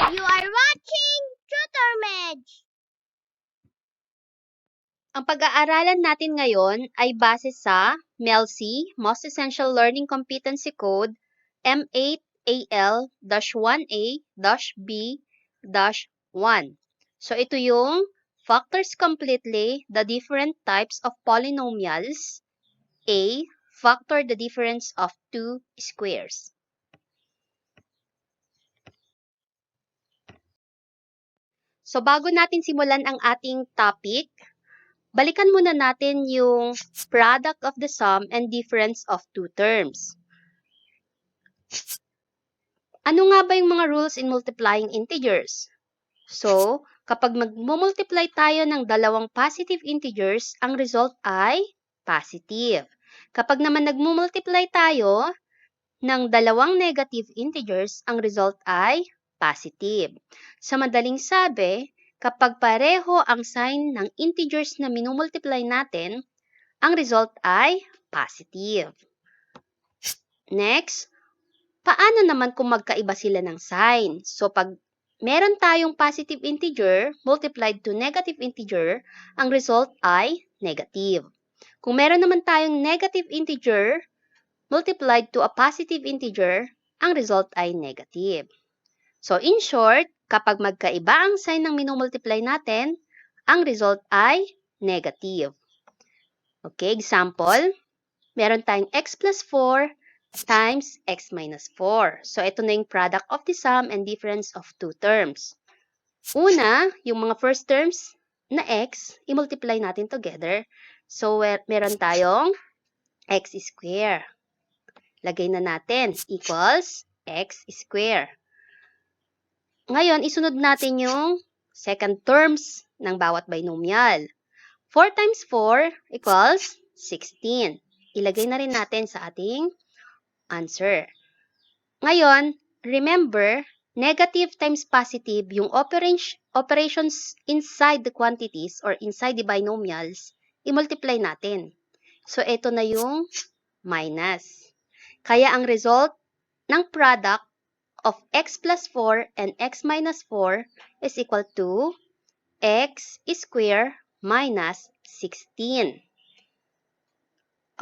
You are watching Tutor Medj. Ang pag-aaralan natin ngayon ay base sa MELC, Most Essential Learning Competency Code, M8AL-1A-B-1. So, ito yung factors completely the different types of polynomials. A. Factor the difference of two squares. So, bago natin simulan ang ating topic, balikan muna natin yung product of the sum and difference of two terms. Ano nga ba yung mga rules in multiplying integers? So, kapag mag-multiply tayo ng dalawang positive integers, ang result ay positive. Kapag naman nag-multiply tayo ng dalawang negative integers, ang result ay positive. Sa madaling sabi, kapag pareho ang sign ng integers na minumultiply natin, ang result ay positive. Next, paano naman kung magkaiba sila ng sign? So, pag meron tayong positive integer multiplied to negative integer, ang result ay negative. Kung meron naman tayong negative integer multiplied to a positive integer, ang result ay negative. So, in short, kapag magkaiba ang sign ng minumultiply natin, ang result ay negative. Okay, example, meron tayong x plus 4 times x minus 4. So, ito na yung product of the sum and difference of two terms. Una, yung mga first terms na x, i-multiply natin together. So, meron tayong x square. Lagay na natin, equals x square. Ngayon, isunod natin yung second terms ng bawat binomial. 4 times 4 equals 16. Ilagay na rin natin sa ating answer. Ngayon, remember, negative times positive, yung operations inside the quantities or inside the binomials, i-multiply natin. So, ito na yung minus. Kaya ang result ng product of x plus 4 and x minus 4 is equal to x square minus 16.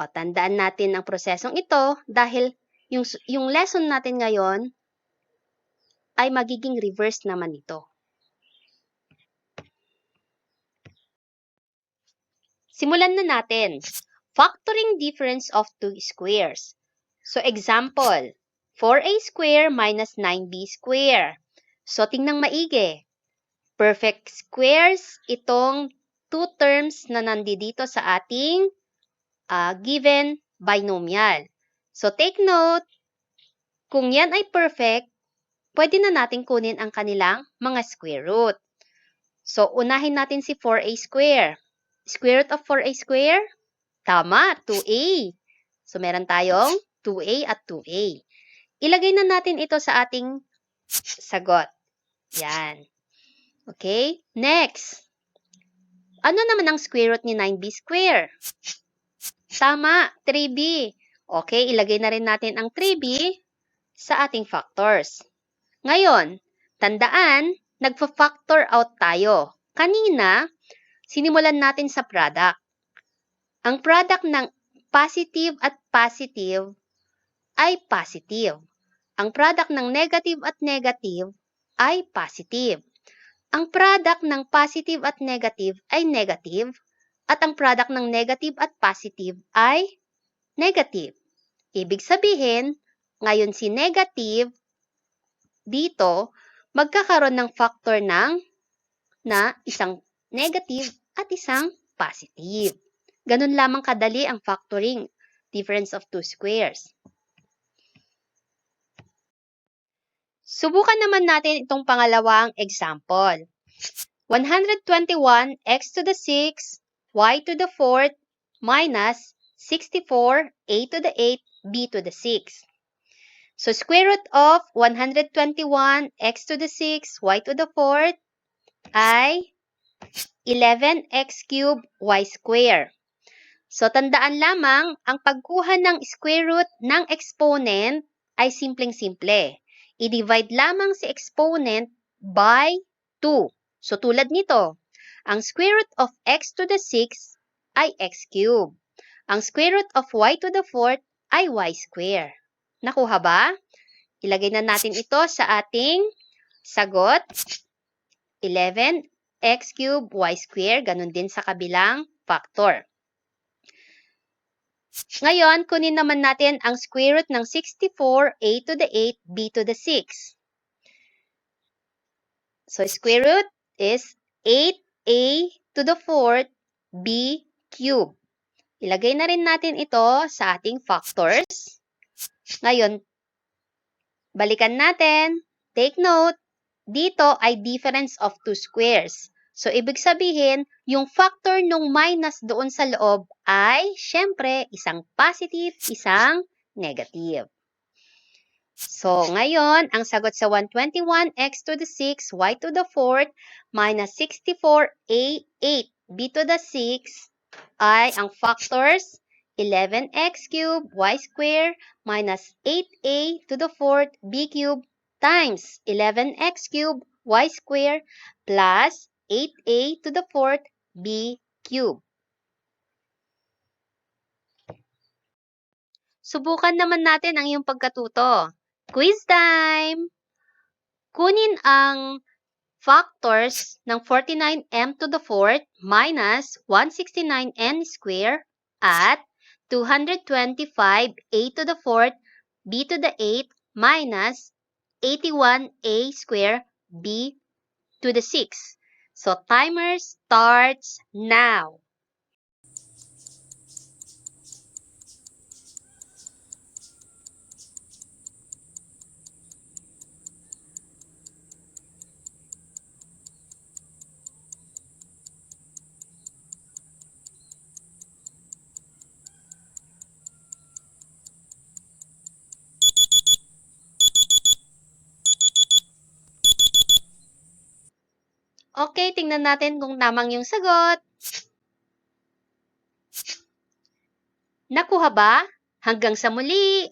O, tandaan natin ang prosesong ito dahil yung lesson natin ngayon ay magiging reverse naman ito. Simulan na natin. Factoring difference of two squares. So, example, 4a square minus 9b square. So, tingnan maigi. Perfect squares itong two terms na nandito sa ating given binomial. So, take note, kung yan ay perfect, pwede na natin kunin ang kanilang mga square root. So, unahin natin si 4a square. Square root of 4a square? Tama, 2a. So, meron tayong 2a at 2a. Ilagay na natin ito sa ating sagot. Yan. Okay? Next. Ano naman ang square root ni 9b square? Tama, 3b. Okay, ilagay na rin natin ang 3b sa ating factors. Ngayon, tandaan, nagfa-factor out tayo. Kanina, sinimulan natin sa product. Ang product ng positive at positive ay positive. Ang product ng negative at negative ay positive. Ang product ng positive at negative ay negative. At ang product ng negative at positive ay negative. Ibig sabihin, ngayon si negative, dito, magkakaroon ng factor na isang negative at isang positive. Ganun lamang kadali ang factoring, difference of two squares. Subukan naman natin itong pangalawang example. 121 x to the 6, y to the 4th, minus 64, a to the 8th, b to the 6th. So, square root of 121 x to the 6, y to the 4th ay 11x cubed y square. So, tandaan lamang, ang pagkuha ng square root ng exponent ay simpleng-simple. I-divide lamang si exponent by 2. So, tulad nito, ang square root of x to the 6 ay x cube. Ang square root of y to the 4th ay y square. Nakuha ba? Ilagay na natin ito sa ating sagot. 11x cube y square, ganun din sa kabilang factor. Ngayon, kunin naman natin ang square root ng 64, a to the 8, b to the 6. So, square root is 8a to the 4th, b cube. Ilagay na rin natin ito sa ating factors. Ngayon, balikan natin. Take note, dito ay difference of two squares. So, ibig sabihin, yung factor nung minus doon sa loob ay, syempre, isang positive, isang negative. So, ngayon, ang sagot sa 121x to the 6, y to the 4th, minus 64a, 8, b to the 6, ay ang factors 11x cubed, y squared, minus 8a to the 4th, b cubed, times 11x cubed, y squared, plus 8a to the 4th, b cubed. Subukan naman natin ang iyong pagkatuto. Quiz time! Kunin ang factors ng 49m to the 4th minus 169n squared at 225a to the 4th, b to the 8th minus 81a squared, b to the 6th. So, timer starts now. Okay, tingnan natin kung tamang yung sagot. Nakuha ba? Hanggang sa muli!